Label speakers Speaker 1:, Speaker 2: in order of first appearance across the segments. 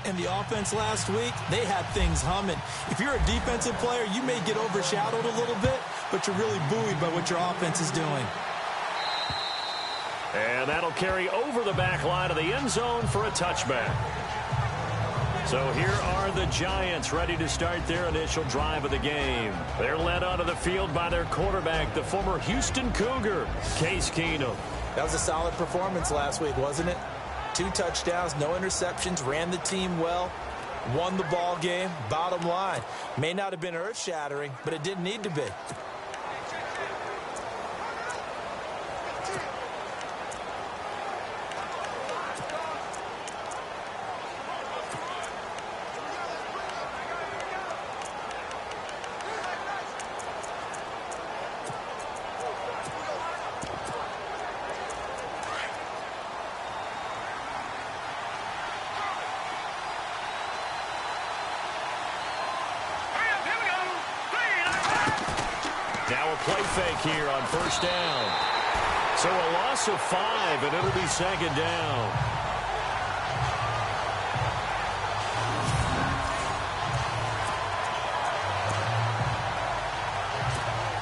Speaker 1: And the offense last week, they had things humming. If you're a defensive player, you may get overshadowed a little bit, but you're really buoyed by what your offense is doing.
Speaker 2: And that'll carry over the back line of the end zone for a touchback. So here are the Giants ready to start their initial drive of the game. They're led onto the field by their quarterback, the former Houston Cougar, Case Keenum.
Speaker 1: That was a solid performance last week, wasn't it? 2 touchdowns, no interceptions, ran the team well, won the ball game. Bottom line, may not have been earth-shattering, but it didn't need to be.
Speaker 2: Now a play fake here on first down. So a loss of 5, and it'll be second down.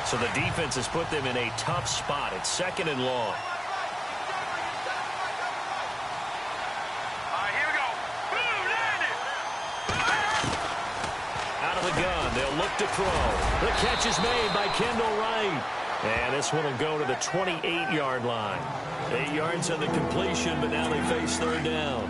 Speaker 2: So the defense has put them in a tough spot. It's second and long. They'll look to throw. The catch is made by Kendall Wright. And this one will go to the 28-yard line. 8 yards on the completion, but now they face third down.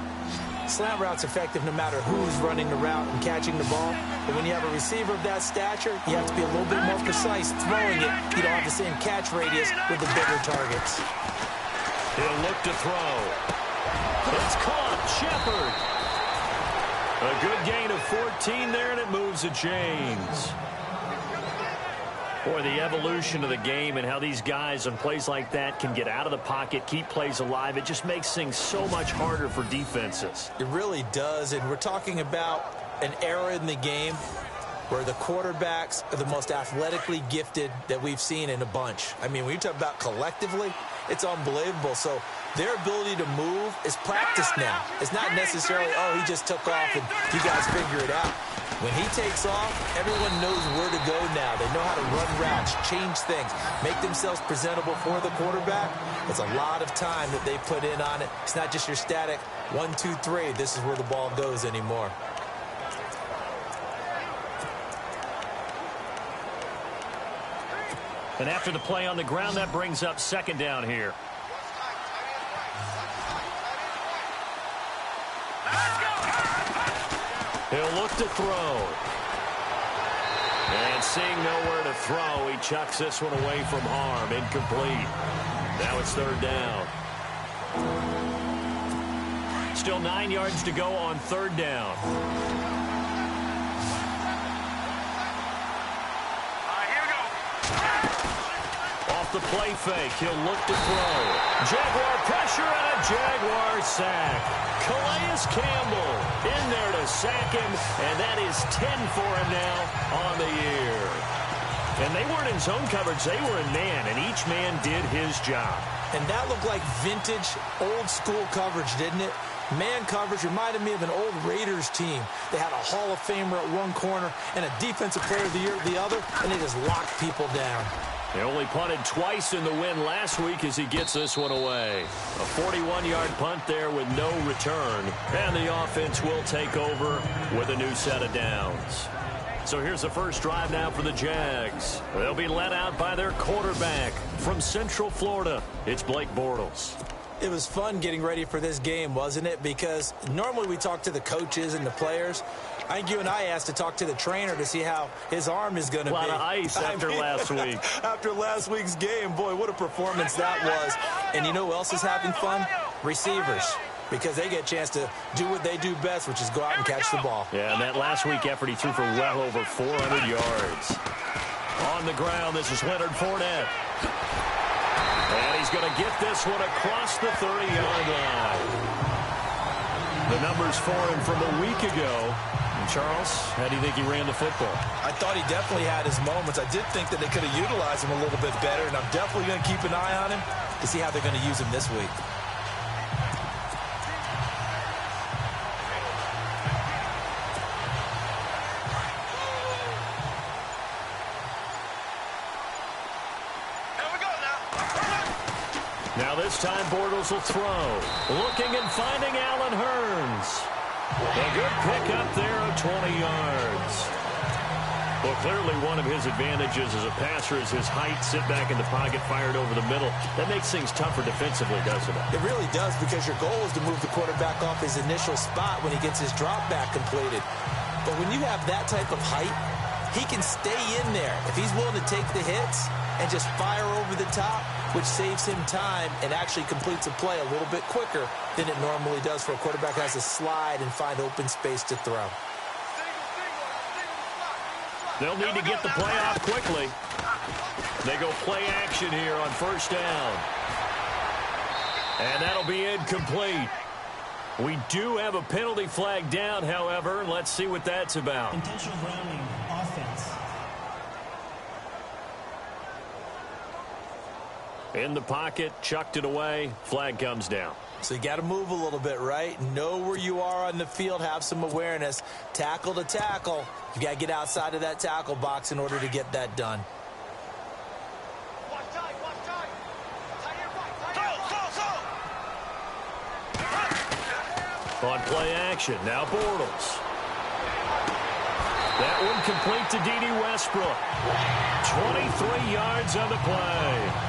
Speaker 1: Slant route's effective no matter who's running the route and catching the ball. But when you have a receiver of that stature, you have to be a little bit more precise throwing it. You don't have the same catch radius with the bigger targets.
Speaker 2: He'll look to throw. It's caught. Shepard. A good gain of 14 there, and it moves the chains. Boy, the evolution of the game and how these guys on plays like that can get out of the pocket, keep plays alive, it just makes things so much harder for defenses.
Speaker 1: It really does, and we're talking about an era in the game where the quarterbacks are the most athletically gifted that we've seen in a bunch. I mean, when you talk about collectively, it's unbelievable. So their ability to move is practiced now. It's not necessarily, oh, he just took off and you guys figure it out. When he takes off, everyone knows where to go now. They know how to run routes, change things, make themselves presentable for the quarterback. It's a lot of time that they put in on it. It's not just your static 1, 2, 3. This is where the ball goes anymore.
Speaker 2: And after the play on the ground, that brings up second down here. He'll look to throw. And seeing nowhere to throw, he chucks this one away from harm. Incomplete. Now it's third down. Still 9 yards to go on third down. The play fake. He'll look to throw. Jaguar pressure and a Jaguar sack. Calais Campbell in there to sack him, and that is 10 for him now on the year. And they weren't in zone coverage. They were in man, and each man did his job.
Speaker 1: And that looked like vintage, old-school coverage, didn't it? Man coverage reminded me of an old Raiders team. They had a Hall of Famer at one corner and a Defensive Player of the Year at the other, and they just locked people down.
Speaker 2: They only punted twice in the win last week as he gets this one away. A 41-yard punt there with no return. And the offense will take over with a new set of downs. So here's the first drive now for the Jags. They'll be led out by their quarterback from Central Florida. It's Blake Bortles.
Speaker 1: It was fun getting ready for this game, wasn't it? Because normally we talk to the coaches and the players. I think you and I asked to talk to the trainer to see how his arm is going to be.
Speaker 2: A lot of ice after last week.
Speaker 1: After last week's game, boy, what a performance that was. And you know who else is having fun? Receivers. Because they get a chance to do what they do best, which is go out and catch the ball.
Speaker 2: Yeah, and that last week effort, he threw for well over 400 yards. On the ground, this is Leonard Fournette. And he's going to get this one across the 30-yard line. The numbers for him from a week ago. And Charles, how do you think he ran the football?
Speaker 1: I thought he definitely had his moments. I did think that they could have utilized him a little bit better, and I'm definitely going to keep an eye on him to see how they're going to use him this week.
Speaker 2: Now this time Bortles will throw. Looking and finding Allen Hurns. A good pickup there of 20 yards. Well, clearly one of his advantages as a passer is his height. Sit back in the pocket, fired over the middle. That makes things tougher defensively, doesn't it?
Speaker 1: It really does, because your goal is to move the quarterback off his initial spot when he gets his drop back completed. But when you have that type of height, he can stay in there if he's willing to take the hits and just fire over the top, which saves him time and actually completes a play a little bit quicker than it normally does for a quarterback who has to slide and find open space to throw.
Speaker 2: They'll need to get the play off quickly. They go play action here on first down. And that'll be incomplete. We do have a penalty flag down, however. Let's see what that's about.
Speaker 3: Intentional grounding, offense.
Speaker 2: In the pocket, chucked it away. Flag comes down.
Speaker 1: So you got to move a little bit, right? Know where you are on the field. Have some awareness. Tackle to tackle. You got to get outside of that tackle box in order to get that done.
Speaker 2: On play action, now Bortles. That one complete to Dede Westbrook. 23 yards on the play.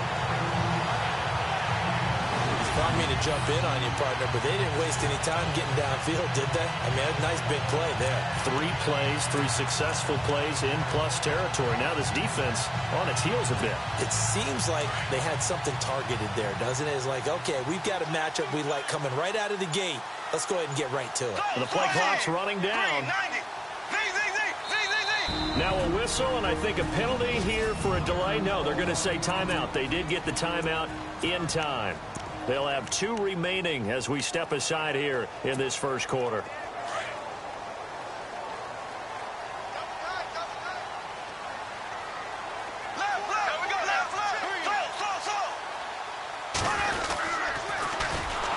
Speaker 1: I mean to jump in on you, partner, but they didn't waste any time getting downfield, did they? I mean, a nice big play there.
Speaker 2: 3 plays, 3 successful plays in plus territory. Now this defense on its heels a bit.
Speaker 1: It seems like they had something targeted there, doesn't it? It's like, okay, we've got a matchup we like coming right out of the gate. Let's go ahead and get right to it.
Speaker 2: The play clock's running down. Now a whistle, and I think a penalty here for a delay. No, they're going to say timeout. They did get the timeout in time. They'll have 2 remaining as we step aside here in this first quarter.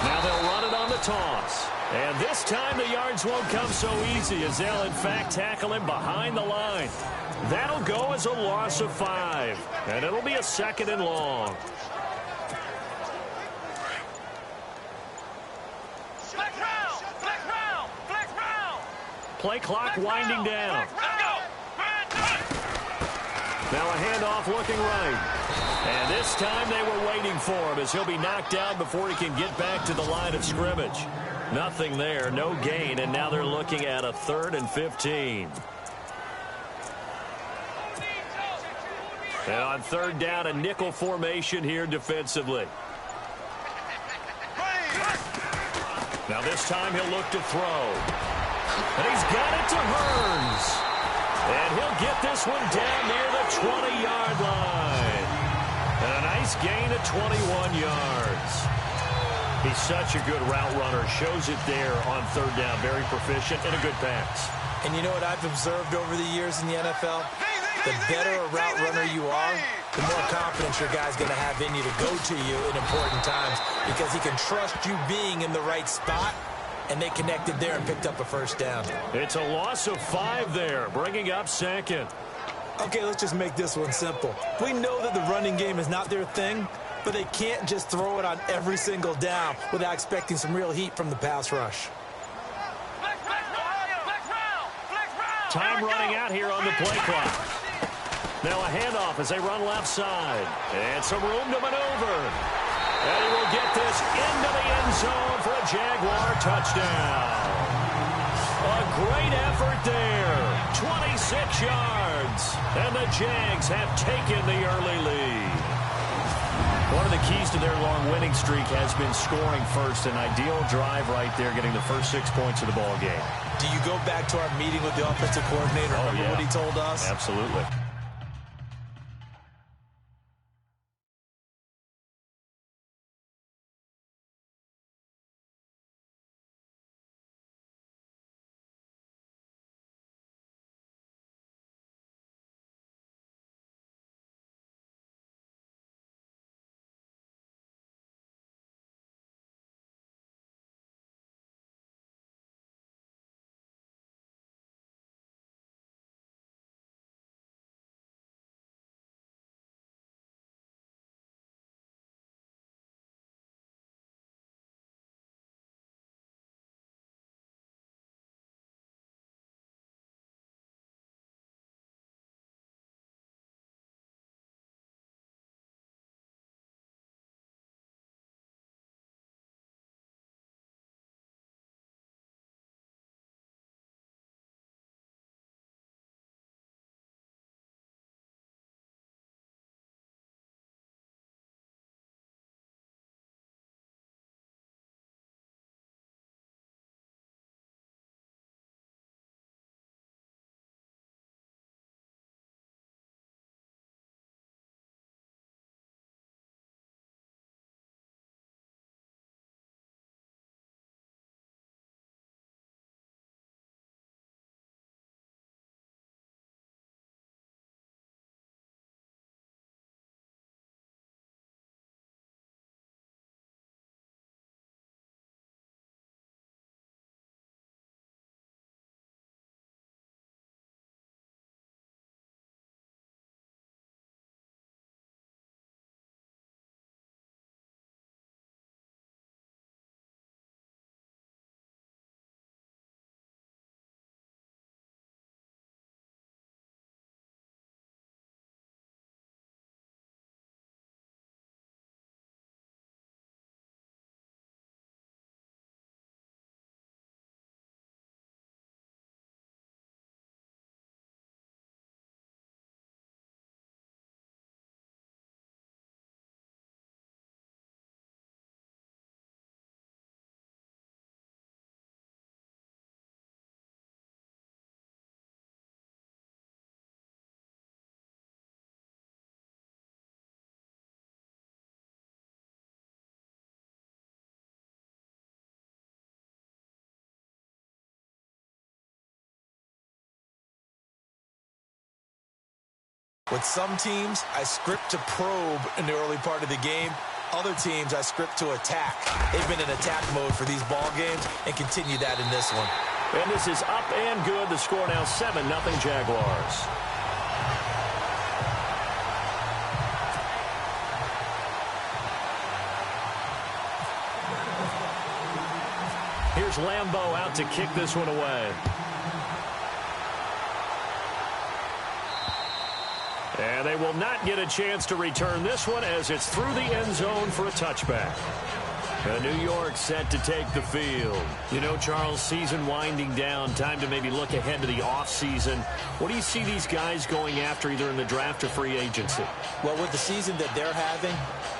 Speaker 2: Now they'll run it on the toss. And this time the yards won't come so easy as they'll in fact tackle him behind the line. That'll go as a loss of 5. And it'll be a 2nd and long. Play clock winding down. Now a handoff looking right. And this time they were waiting for him as he'll be knocked down before he can get back to the line of scrimmage. Nothing there, no gain, and now they're looking at a 3rd and 15. And on 3rd down, a nickel formation here defensively. Now this time he'll look to throw. And he's got it to Hurns. And he'll get this one down near the 20-yard line. And a nice gain of 21 yards. He's such a good route runner. Shows it there on 3rd down. Very proficient and a good pass.
Speaker 1: And you know what I've observed over the years in the NFL? The better a route runner you are, the more confidence your guy's going to have in you to go to you in important times, because he can trust you being in the right spot. And they connected there and picked up a first down.
Speaker 2: It's a loss of 5 there, bringing up 2nd.
Speaker 1: Okay, let's just make this one simple. We know that the running game is not their thing, but they can't just throw it on every single down without expecting some real heat from the pass rush.
Speaker 2: Time running out here on the play clock. Now a handoff as they run left side. And some room to maneuver. And he will get this into the end zone for a Jaguar touchdown. A great effort there. 26 yards. And the Jags have taken the early lead. One of the keys to their long winning streak has been scoring first. An ideal drive right there, getting the first 6 points of the ball game.
Speaker 1: Do you go back to our meeting with the offensive coordinator? Remember what he told us?
Speaker 2: Absolutely.
Speaker 1: With some teams, I script to probe in the early part of the game. Other teams, I script to attack. They've been in attack mode for these ball games and continue that in this one.
Speaker 2: And this is up and good. The score now 7-0 Jaguars. Here's Lambeau out to kick this one away. And they will not get a chance to return this one as it's through the end zone for a touchback. New York set to take the field. You know, Charles, season winding down, time to maybe look ahead to the offseason. What do you see these guys going after either in the draft or free agency?
Speaker 1: Well, with the season that they're having,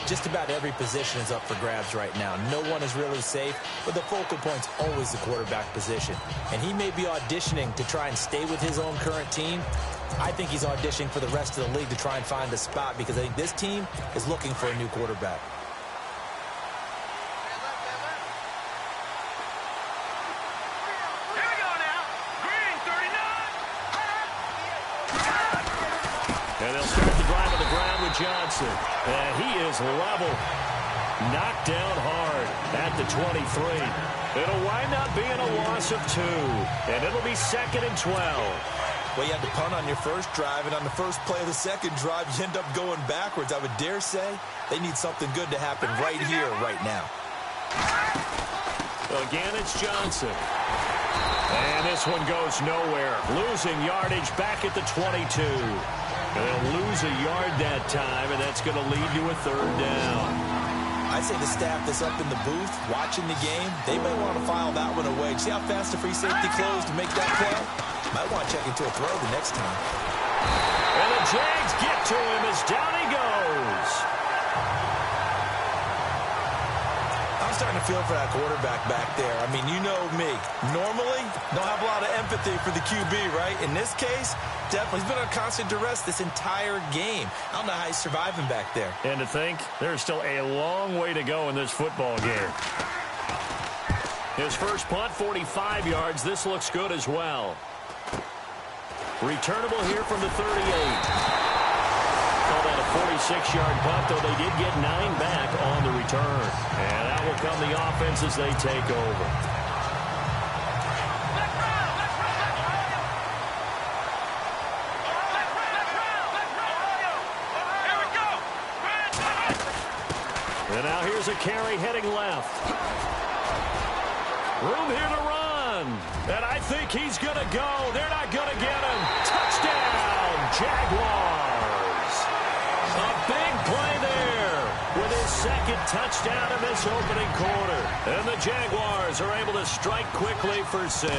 Speaker 1: just about every position is up for grabs right now. No one is really safe, but the focal point's always the quarterback position. And he may be auditioning to try and stay with his own current team. I think he's auditioning for the rest of the league to try and find a spot because I think this team is looking for a new quarterback.
Speaker 2: And they'll start the drive on the ground with Johnson. And he is level. Knocked down hard at the 23. It'll wind up being a loss of 2. And it'll be 2nd and 12.
Speaker 1: Well, you had to punt on your first drive, and on the first play of the second drive, you end up going backwards. I would dare say they need something good to happen right here, right now.
Speaker 2: Again, it's Johnson. And this one goes nowhere. Losing yardage back at the 22. And they'll lose a yard that time, and that's going to lead to a 3rd down.
Speaker 1: I'd say the staff that's up in the booth watching the game, they may want to file that one away. See how fast the free safety closed to make that play? Might want to check into a throw the next time.
Speaker 2: And the Jags get to him as down he goes.
Speaker 1: I'm starting to feel for that quarterback back there. I mean, you know me. Normally, don't have a lot of empathy for the QB, right? In this case, definitely. He's been under constant duress this entire game. I don't know how he's surviving back there.
Speaker 2: And to think, there's still a long way to go in this football game. His first punt, 45 yards. This looks good as well. Returnable here from the 38. Call that a 46-yard punt, though they did get 9 back on the return. And that will come the offense as they take over. And now here's a carry heading left. Room here to run. And I think he's going to go. They're not going to get him. Touchdown, Jaguars. A big play there with his 2nd touchdown in this opening quarter. And the Jaguars are able to strike quickly for 6.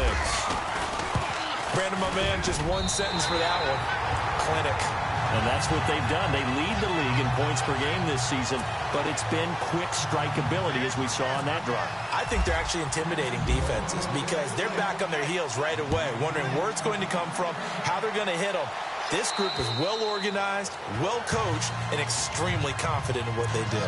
Speaker 1: Brandon, my man, just one sentence for that one. Clinic.
Speaker 2: And that's what they've done. They lead the league in points per game this season, but it's been quick strikeability as we saw on that drive.
Speaker 1: I think they're actually intimidating defenses because they're back on their heels right away, wondering where it's going to come from, how they're going to hit them. This group is well organized, well coached, and extremely confident in what they do.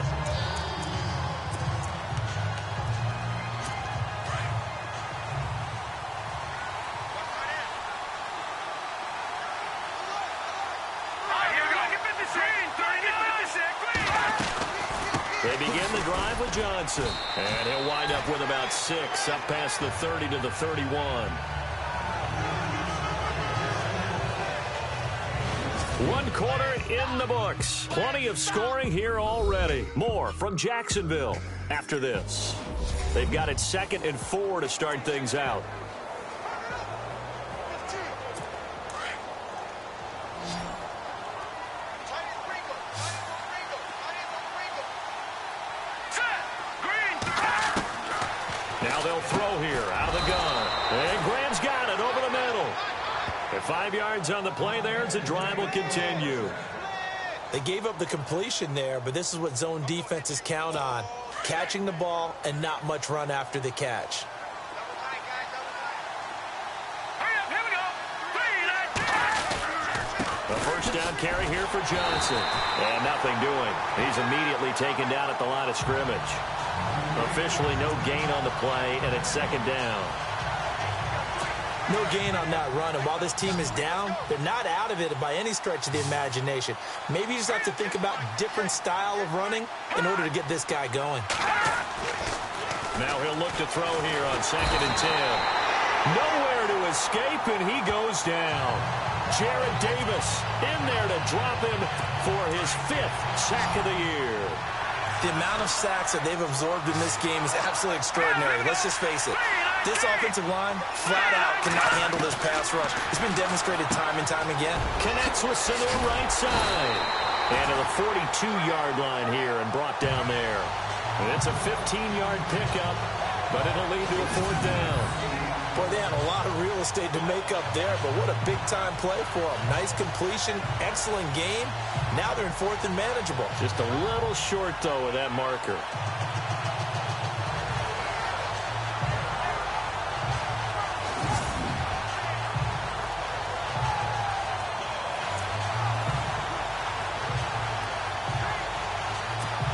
Speaker 2: They begin the drive with Johnson. And he'll wind up with about 6, up past the 30 to the 31. One quarter in the books. Plenty of scoring here already. More from Jacksonville after this. They've got it 2nd and 4 to start things out. Now they'll throw here out of the gun. And Graham's got it over the middle. And 5 yards on the play there as the drive will continue.
Speaker 1: They gave up the completion there, but this is what zone defenses count on. Catching the ball and not much run after the catch.
Speaker 2: A first down carry here for Johnson. And nothing doing. He's immediately taken down at the line of scrimmage. Officially no gain on the play, and it's 2nd down.
Speaker 1: No gain on that run, and while this team is down, they're not out of it by any stretch of the imagination. Maybe you just have to think about different style of running in order to get this guy going.
Speaker 2: Now he'll look to throw here on 2nd and 10. Nowhere to escape, and he goes down. Jarrad Davis in there to drop him for his 5th sack of the year.
Speaker 1: The amount of sacks that they've absorbed in this game is absolutely extraordinary. Let's just face it. This offensive line, flat out, cannot handle this pass rush. It's been demonstrated time and time again.
Speaker 2: Connects with to the right side. And to the 42-yard line here and brought down there. And it's a 15-yard pickup, but it'll lead to a 4th down.
Speaker 1: Boy, they had a lot of real estate to make up there, but what a big-time play for them. Nice completion, excellent game. Now they're in 4th and manageable.
Speaker 2: Just a little short, though, of that marker.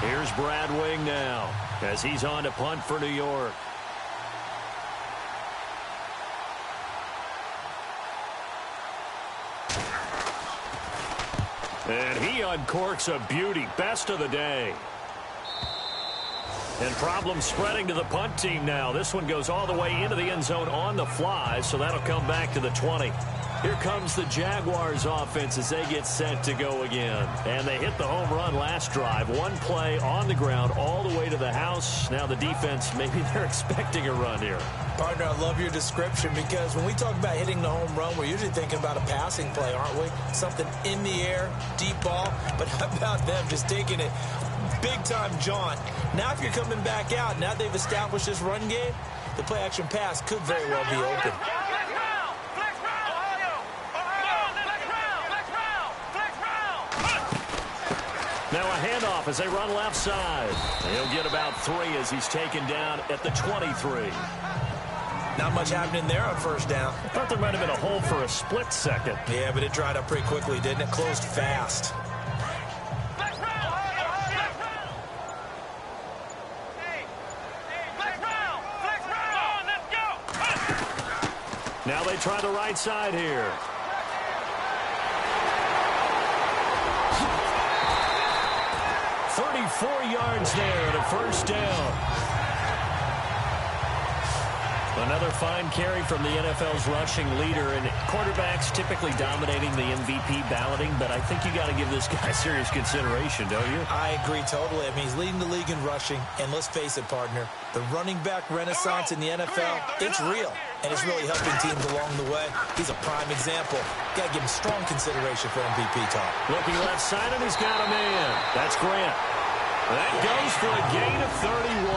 Speaker 2: Here's Brad Wing now as he's on to punt for New York. And he uncorks a beauty. Best of the day. And problems spreading to the punt team now. This one goes all the way into the end zone on the fly, so that'll come back to the 20. Here comes the Jaguars offense as they get set to go again. And they hit the home run last drive. One play on the ground all the way to the house. Now the defense, maybe they're expecting a run here.
Speaker 1: Partner, I love your description because when we talk about hitting the home run, we're usually thinking about a passing play, aren't we? Something in the air, deep ball. But how about them just taking it big-time jaunt? Now if you're coming back out, now they've established this run game, the play-action pass could very well be open.
Speaker 2: Now a handoff as they run left side. He'll get about 3 as he's taken down at the 23.
Speaker 1: Not much happening there on 1st down.
Speaker 2: I thought there might have been a hole for a split second.
Speaker 1: Yeah, but it dried up pretty quickly, didn't it? Closed fast.
Speaker 2: Now they try the right side here. Four yards there at a 1st down. Another fine carry from the NFL's rushing leader, and quarterbacks typically dominating the MVP balloting, but I think you got to give this guy serious consideration, don't you?
Speaker 1: I agree totally. I mean, he's leading the league in rushing, and let's face it, partner, the running back renaissance in the NFL, it's real, and it's really helping teams along the way. He's a prime example. Got to give him strong consideration for MVP talk.
Speaker 2: Looking left side, and he's got a man. That's Grant. That goes for a gain of 31.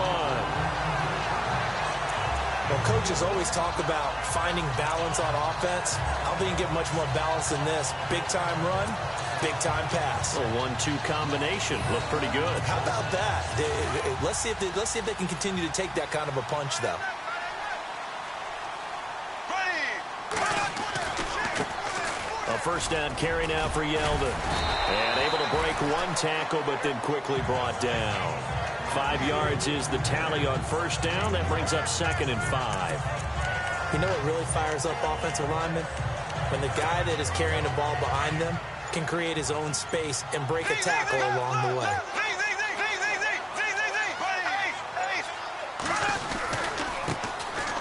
Speaker 1: Well, coaches always talk about finding balance on offense. I don't think you get much more balance than this. Big-time run, big-time pass.
Speaker 2: A 1-2 combination. Looked pretty good.
Speaker 1: How about that? Let's see if they can continue to take that kind of a punch, though.
Speaker 2: A 1st down carry now for Yeldon. And able to break one tackle, but then quickly brought down. 5 yards is the tally on 1st down. That brings up 2nd and 5.
Speaker 1: You know what really fires up offensive linemen? When the guy that is carrying the ball behind them can create his own space and break a tackle along the way.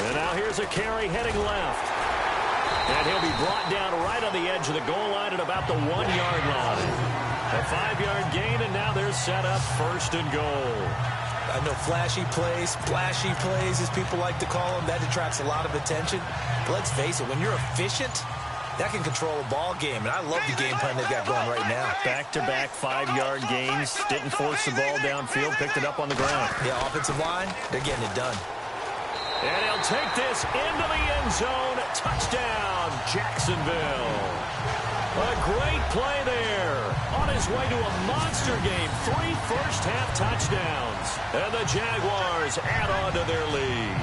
Speaker 2: And now here's a carry heading left. And he'll be brought down right on the edge of the goal line at about the 1-yard line. A 5-yard gain, and now they're set up 1st and goal.
Speaker 1: I know flashy plays, splashy plays, as people like to call them, that attracts a lot of attention. But let's face it, when you're efficient, that can control a ball game, and I love the game plan they've got going right now.
Speaker 2: Back-to-back 5-yard gains, didn't force the ball downfield, picked it up on the ground.
Speaker 1: Yeah, offensive line, they're getting it done.
Speaker 2: And he'll take this into the end zone. Touchdown, Jacksonville. A great play there. On his way to a monster game. 3 first-half touchdowns. And the Jaguars add on to their lead.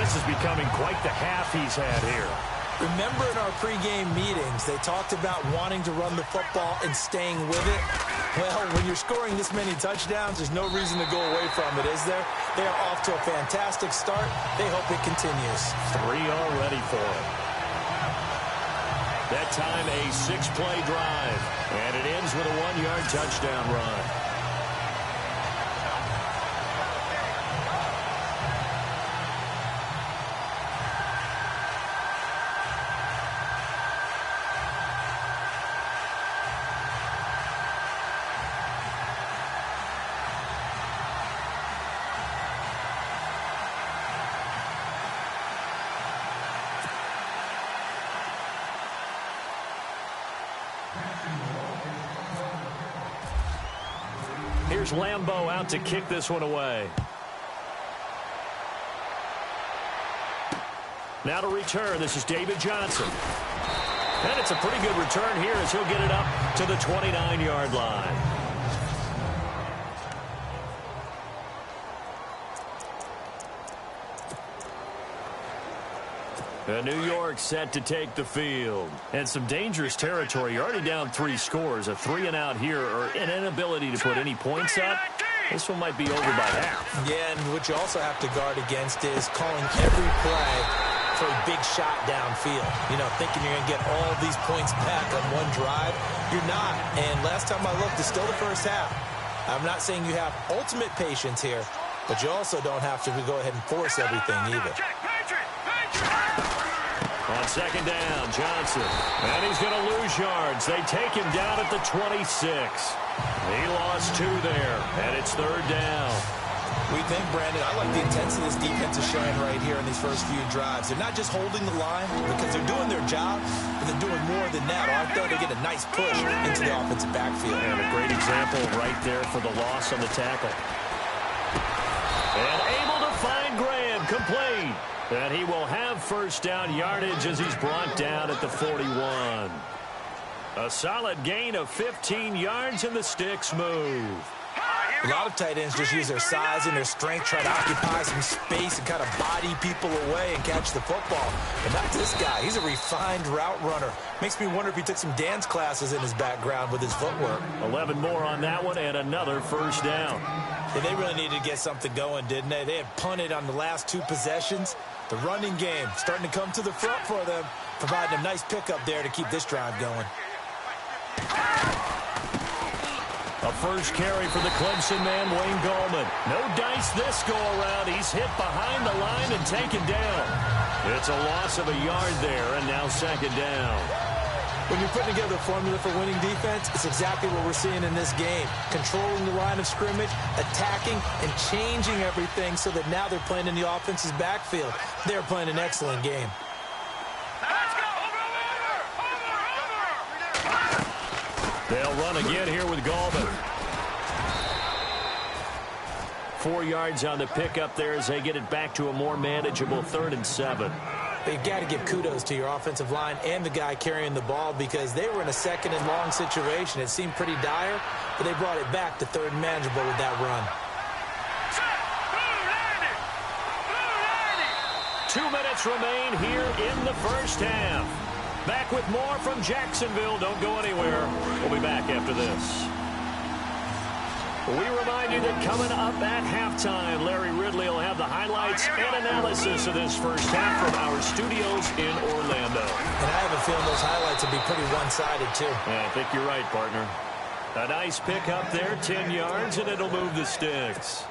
Speaker 2: This is becoming quite the half he's had here.
Speaker 1: Remember in our pregame meetings, they talked about wanting to run the football and staying with it? Well, when you're scoring this many touchdowns, there's no reason to go away from it, is there? They are off to a fantastic start. They hope it continues.
Speaker 2: 3 already for it. That time a 6-play drive. And it ends with a 1-yard touchdown run. Here's Lambeau out to kick this one away. Now to return, this is David Johnson. And it's a pretty good return here as he'll get it up to the 29-yard line. New York set to take the field. And some dangerous territory. You're already down 3 scores. A 3-and-out here or an inability to put any points up. This one might be over by half.
Speaker 1: Yeah, and what you also have to guard against is calling every play for a big shot downfield. You know, thinking you're going to get all of these points back on one drive. You're not. And last time I looked, it's still the first half. I'm not saying you have ultimate patience here, but you also don't have to go ahead and force everything either.
Speaker 2: On second down, Johnson. And he's going to lose yards. They take him down at the 26. He lost 2 there, and it's 3rd down.
Speaker 1: We think, Brandon, I like the intensity this defense is showing right here in these first few drives. They're not just holding the line because they're doing their job, but they're doing more than that, aren't they? They get a nice push into the offensive backfield.
Speaker 2: And a great example right there for the loss on the tackle. And able to find Graham, complete. And he will have first down yardage as he's brought down at the 41. A solid gain of 15 yards, and the sticks move.
Speaker 1: A lot of tight ends just use their size and their strength, try to occupy some space and kind of body people away and catch the football. But not this guy. He's a refined route runner. Makes me wonder if he took some dance classes in his background with his footwork.
Speaker 2: 11 more on that one and another first down.
Speaker 1: Yeah, they really needed to get something going, didn't they? They had punted on the last 2 possessions. The running game starting to come to the front for them, providing a nice pickup there to keep this drive going.
Speaker 2: A first carry for the Clemson man, Wayne Gallman. No dice this go-around. He's hit behind the line and taken down. It's a loss of a yard there, and now second down.
Speaker 1: When you're putting together a formula for winning defense, it's exactly what we're seeing in this game. Controlling the line of scrimmage, attacking, and changing everything so that now they're playing in the offense's backfield. They're playing an excellent game.
Speaker 2: They'll run again here with Gallman. 4 yards on the pickup there as they get it back to a more manageable 3rd and 7.
Speaker 1: You've got to give kudos to your offensive line and the guy carrying the ball because they were in a 2nd and long situation. It seemed pretty dire, but they brought it back to 3rd and manageable with that run.
Speaker 2: 2 minutes remain here in the first half. Back with more from Jacksonville. Don't go anywhere. We'll be back after this. We remind you that coming up at halftime, Larry Ridley will have the highlights and analysis of this first half from our studios in Orlando.
Speaker 1: And I have a feeling those highlights will be pretty one-sided, too.
Speaker 2: Yeah, I think you're right, partner. A nice pick up there, 10 yards, and it'll move the sticks.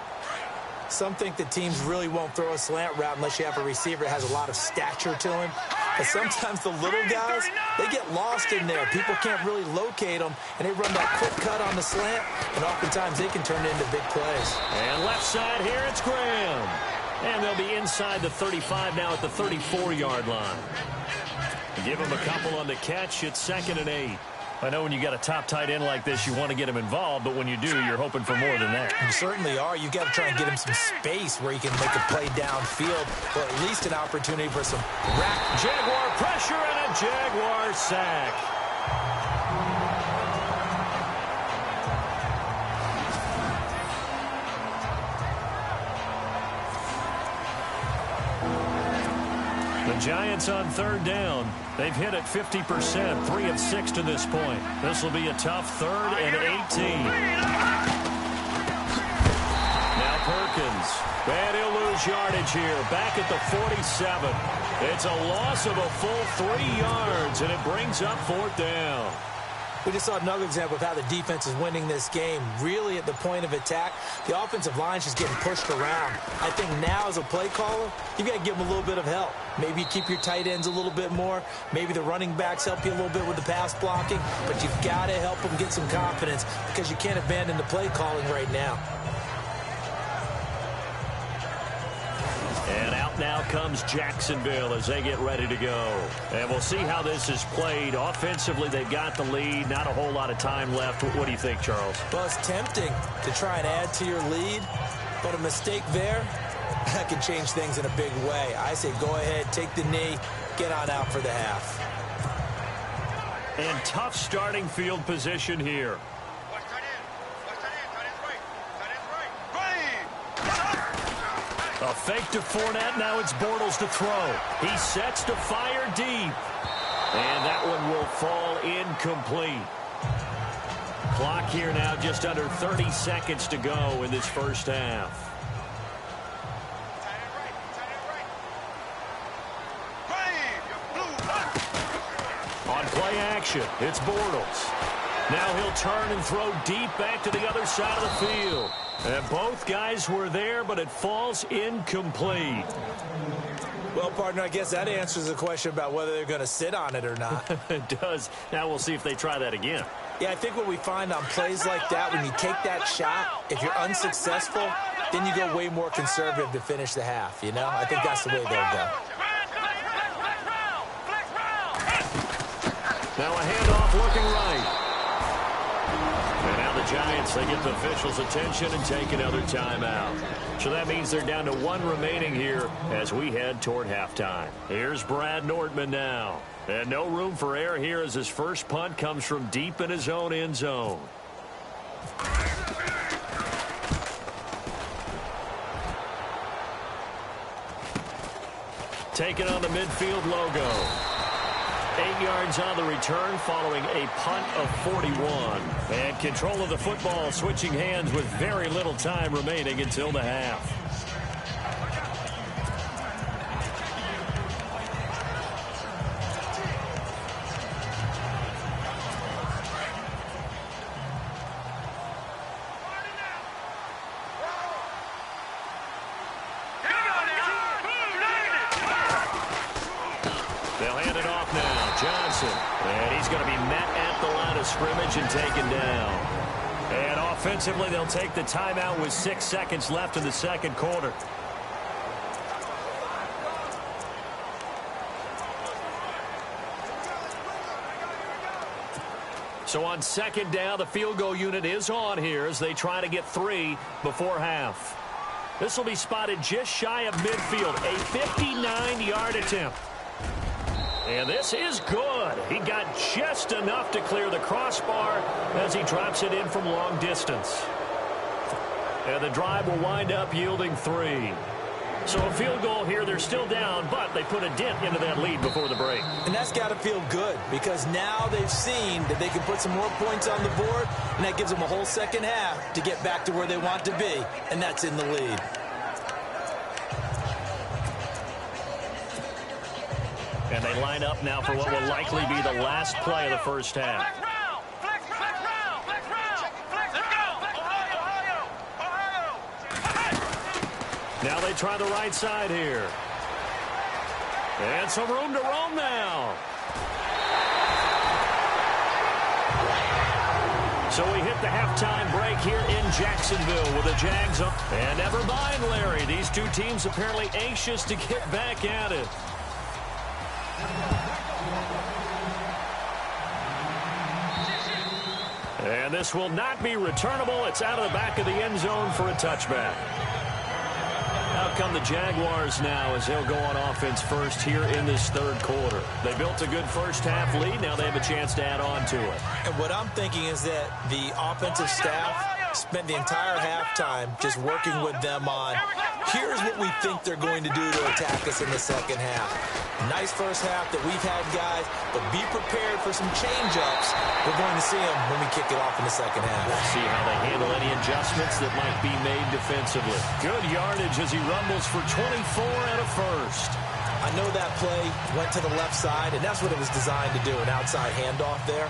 Speaker 1: Some think that teams really won't throw a slant route unless you have a receiver that has a lot of stature to him. But sometimes the little guys, they get lost in there. People can't really locate them, and they run that quick cut on the slant, and oftentimes they can turn it into big plays.
Speaker 2: And left side here, it's Graham. And they'll be inside the 35 now at the 34-yard line. Give him a couple on the catch. It's 2nd and 8. I know when you got a top tight end like this, you want to get him involved, but when you do, you're hoping for more than that.
Speaker 1: You certainly are. You got to try and get him some space where he can make a play downfield, or at least an opportunity for some rack.
Speaker 2: Jaguar pressure and a Jaguar sack. The The Giants on third down. They've hit it 50%, 3 of 6 to this point. This will be a tough 3rd and 18. Now Perkins. And he'll lose yardage here. Back at the 47. It's a loss of a full 3 yards, and it brings up 4th down.
Speaker 1: We just saw another example of how the defense is winning this game. Really at the point of attack, the offensive line is just getting pushed around. I think now as a play caller, you've got to give them a little bit of help. Maybe you keep your tight ends a little bit more. Maybe the running backs help you a little bit with the pass blocking. But you've got to help them get some confidence because you can't abandon the play calling right now.
Speaker 2: And out now comes Jacksonville as they get ready to go. And we'll see how this is played. Offensively, they've got the lead. Not a whole lot of time left. What do you think, Charles?
Speaker 1: Well, it's tempting to try and add to your lead, but a mistake there, that can change things in a big way. I say go ahead, take the knee, get on out for the half.
Speaker 2: And tough starting field position here. A fake to Fournette. Now it's Bortles to throw. He sets to fire deep. And that one will fall incomplete. Clock here now just under 30 seconds to go in this first half. On play action, it's Bortles. Now he'll turn and throw deep back to the other side of the field. And both guys were there, but it falls incomplete.
Speaker 1: Well, partner, I guess that answers the question about whether they're going to sit on it or not.
Speaker 2: It does. Now we'll see if they try that again.
Speaker 1: Yeah, I think what we find on plays like that, when you take that shot, if you're unsuccessful, then you go way more conservative to finish the half, you know? I think that's the way they'll go.
Speaker 2: Now a handoff looking right. And now the Giants, they get the officials' attention and take another timeout. So that means they're down to 1 remaining here as we head toward halftime. Here's Brad Nordman now. And no room for error here as his first punt comes from deep in his own end zone. Taking on the midfield logo. 8 yards on the return following a punt of 41. And control of the football switching hands with very little time remaining until the half. They'll hand it off now. Johnson. And he's going to be met at the line of scrimmage and taken down. And offensively, they'll take the timeout with 6 seconds left in the second quarter. So on second down, the field goal unit is on here as they try to get 3 before half. This will be spotted just shy of midfield. A 59-yard attempt. And this is good. He got just enough to clear the crossbar as he drops it in from long distance. And the drive will wind up yielding 3. So a field goal here. They're still down, but they put a dent into that lead before the break.
Speaker 1: And that's got to feel good because now they've seen that they can put some more points on the board, and that gives them a whole second half to get back to where they want to be, and that's in the lead.
Speaker 2: And they line up now for what will likely be the last play of the first half. Now they try the right side here. And some room to roam now. So we hit the halftime break here in Jacksonville with the Jags up. And never mind, Larry. These two teams apparently anxious to get back at it. And this will not be returnable. It's out of the back of the end zone for a touchback. Out come the Jaguars now as they'll go on offense first here in this third quarter. They built a good first half lead. Now they have a chance to add on to it.
Speaker 1: And what I'm thinking is that the offensive staff spent the entire halftime just working with them on Here's what we think they're going to do to attack us in the second half. Nice first half that we've had, guys, but be prepared for some change-ups. We're going to see them when we kick it off in the second half.
Speaker 2: We'll see how they handle any adjustments that might be made defensively. Good yardage as he rumbles for 24 and a first.
Speaker 1: I know that play went to the left side, and that's what it was designed to do, an outside handoff there.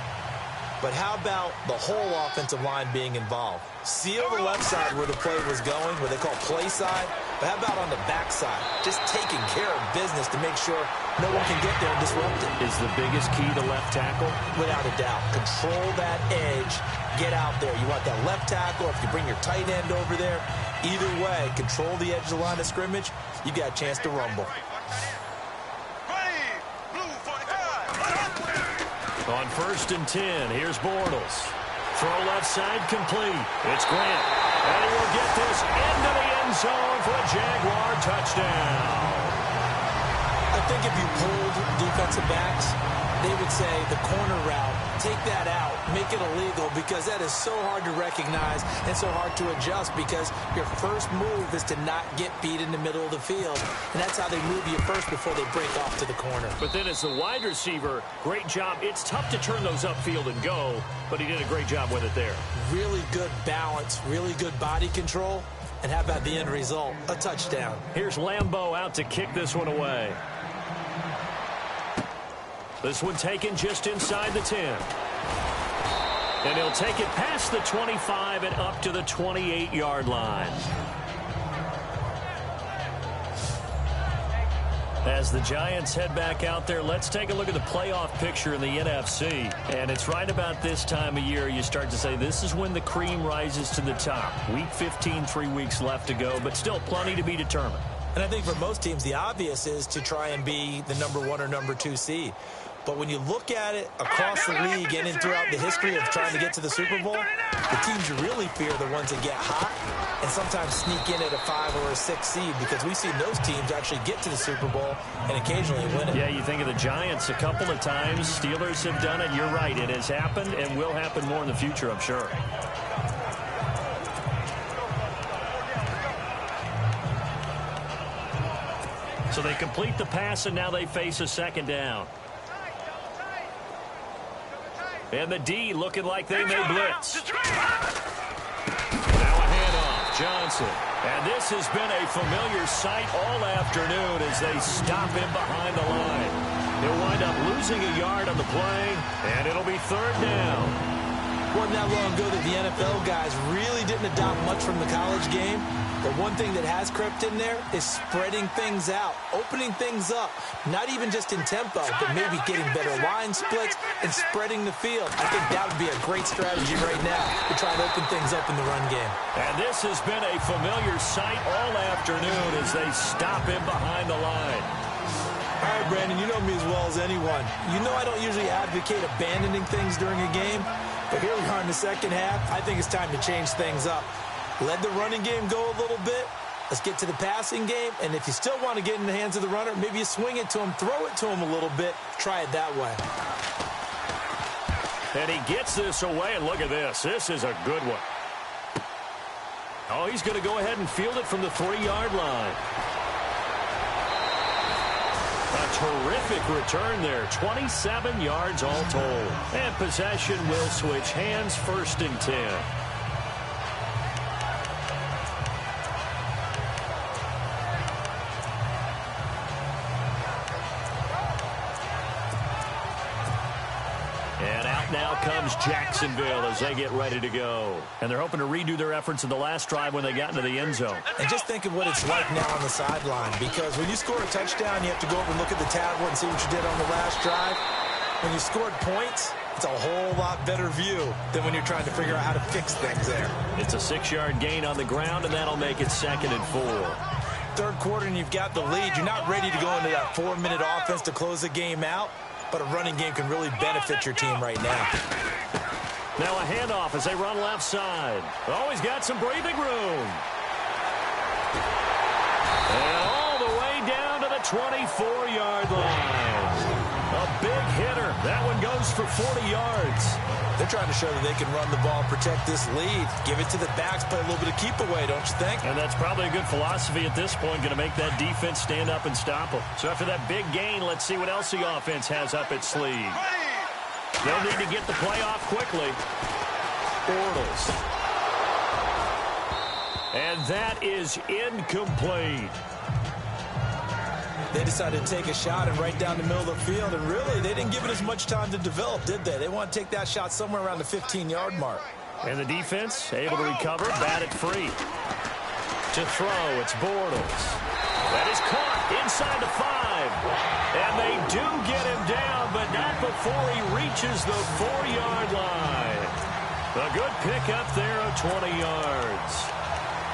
Speaker 1: But how about the whole offensive line being involved? Seal the left side where the play was going, what they call play side. But how about on the back side? Just taking care of business to make sure no one can get there and disrupt it.
Speaker 2: Is the biggest key to left tackle?
Speaker 1: Without a doubt. Control that edge. Get out there. You want that left tackle. If you bring your tight end over there, either way, control the edge of the line of scrimmage, you got a chance to rumble.
Speaker 2: On 1st and 10, here's Bortles. Throw left side complete. It's Grant. And he will get this into the end zone for a Jaguar touchdown.
Speaker 1: I think if you pulled defensive backs, they would say the corner route, take that out, make it illegal, because that is so hard to recognize and so hard to adjust, because your first move is to not get beat in the middle of the field. And that's how they move you first before they break off to the corner.
Speaker 2: But then as the wide receiver, great job. It's tough to turn those upfield and go, but he did a great job with it there.
Speaker 1: Really good balance, really good body control. And how about the end result? A touchdown.
Speaker 2: Here's Lambeau out to kick this one away. This one taken just inside the 10. And he'll take it past the 25 and up to the 28-yard line. As the Giants head back out there, let's take a look at the playoff picture in the NFC. And it's right about this time of year you start to say this is when the cream rises to the top. Week 15, 3 weeks left to go, but still plenty to be determined.
Speaker 1: And I think for most teams, the obvious is to try and be the number 1 or number 2 seed. But when you look at it across the league and throughout the history of trying to get to the Super Bowl, the teams you really fear are the ones that get hot and sometimes sneak in at a 5 or a 6 seed, because we've seen those teams actually get to the Super Bowl and occasionally win it.
Speaker 2: Yeah, you think of the Giants a couple of times. Steelers have done it. You're right. It has happened and will happen more in the future, I'm sure. So they complete the pass, and now they face a second down. And the D looking like they may blitz. Now a handoff, Johnson. And this has been a familiar sight all afternoon as they stop him behind the line. He'll wind up losing a yard on the play, and it'll be 3rd down.
Speaker 1: Wasn't that long ago that the NFL guys really didn't adopt much from the college game. But one thing that has crept in there is spreading things out, opening things up, not even just in tempo, but maybe getting better line splits and spreading the field. I think that would be a great strategy right now to try and open things up in the run game.
Speaker 2: And this has been a familiar sight all afternoon as they stop him behind the line.
Speaker 1: All right, Brandon, you know me as well as anyone. You know I don't usually advocate abandoning things during a game, but here we are in the second half. I think it's time to change things up. Let the running game go a little bit. Let's get to the passing game. And if you still want to get in the hands of the runner, maybe you swing it to him, throw it to him a little bit. Try it that way.
Speaker 2: And he gets this away, and look at this. This is a good one. Oh, he's going to go ahead and field it from the 3-yard line. A terrific return there. 27 yards all told. And possession will switch hands, 1st and 10. Now comes Jacksonville as they get ready to go. And they're hoping to redo their efforts in the last drive when they got into the end zone.
Speaker 1: And just think of what it's like now on the sideline, because when you score a touchdown, you have to go over and look at the tablet and see what you did on the last drive. When you scored points, it's a whole lot better view than when you're trying to figure out how to fix things there.
Speaker 2: It's a 6-yard gain on the ground, and that'll make it 2nd and 4.
Speaker 1: Third quarter, and you've got the lead. You're not ready to go into that 4-minute offense to close the game out. But a running game can really benefit your team right now.
Speaker 2: Now a handoff as they run left side. Oh, he's got some breathing room. And all the way down to the 24-yard line. A big hitter. That one goes for 40 yards.
Speaker 1: They're trying to show that they can run the ball, protect this lead, give it to the backs, play a little bit of keep away, don't you think?
Speaker 2: And that's probably a good philosophy at this point, going to make that defense stand up and stop them. So after that big gain, let's see what else the offense has up its sleeve. They'll need to get the play off quickly. Bortles. And that is incomplete.
Speaker 1: They decided to take a shot and right down the middle of the field, and really, they didn't give it as much time to develop, did they? They want to take that shot somewhere around the 15-yard mark.
Speaker 2: And the defense able to recover, bat it free. To throw, it's Bortles. That is caught inside the 5. And they do get him down, but not before he reaches the 4-yard line. A good pickup there of 20 yards.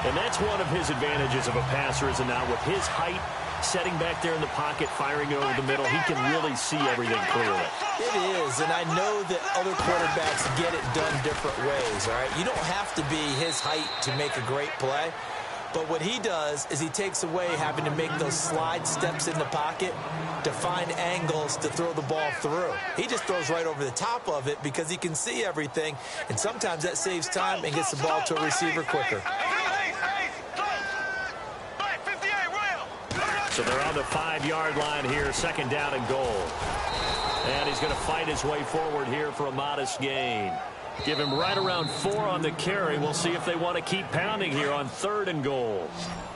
Speaker 2: And that's one of his advantages of a passer, is it not? With his height, setting back there in the pocket, firing it over the middle, he can really see everything clearly.
Speaker 1: It is, and I know that other quarterbacks get it done different ways, all right? You don't have to be his height to make a great play, but what he does is he takes away having to make those slide steps in the pocket to find angles to throw the ball through. He just throws right over the top of it because he can see everything, and sometimes that saves time and gets the ball to a receiver quicker.
Speaker 2: So they're on the 5-yard line here, second down and goal. And he's going to fight his way forward here for a modest gain. Give him right around 4 on the carry. We'll see if they want to keep pounding here on 3rd and goal.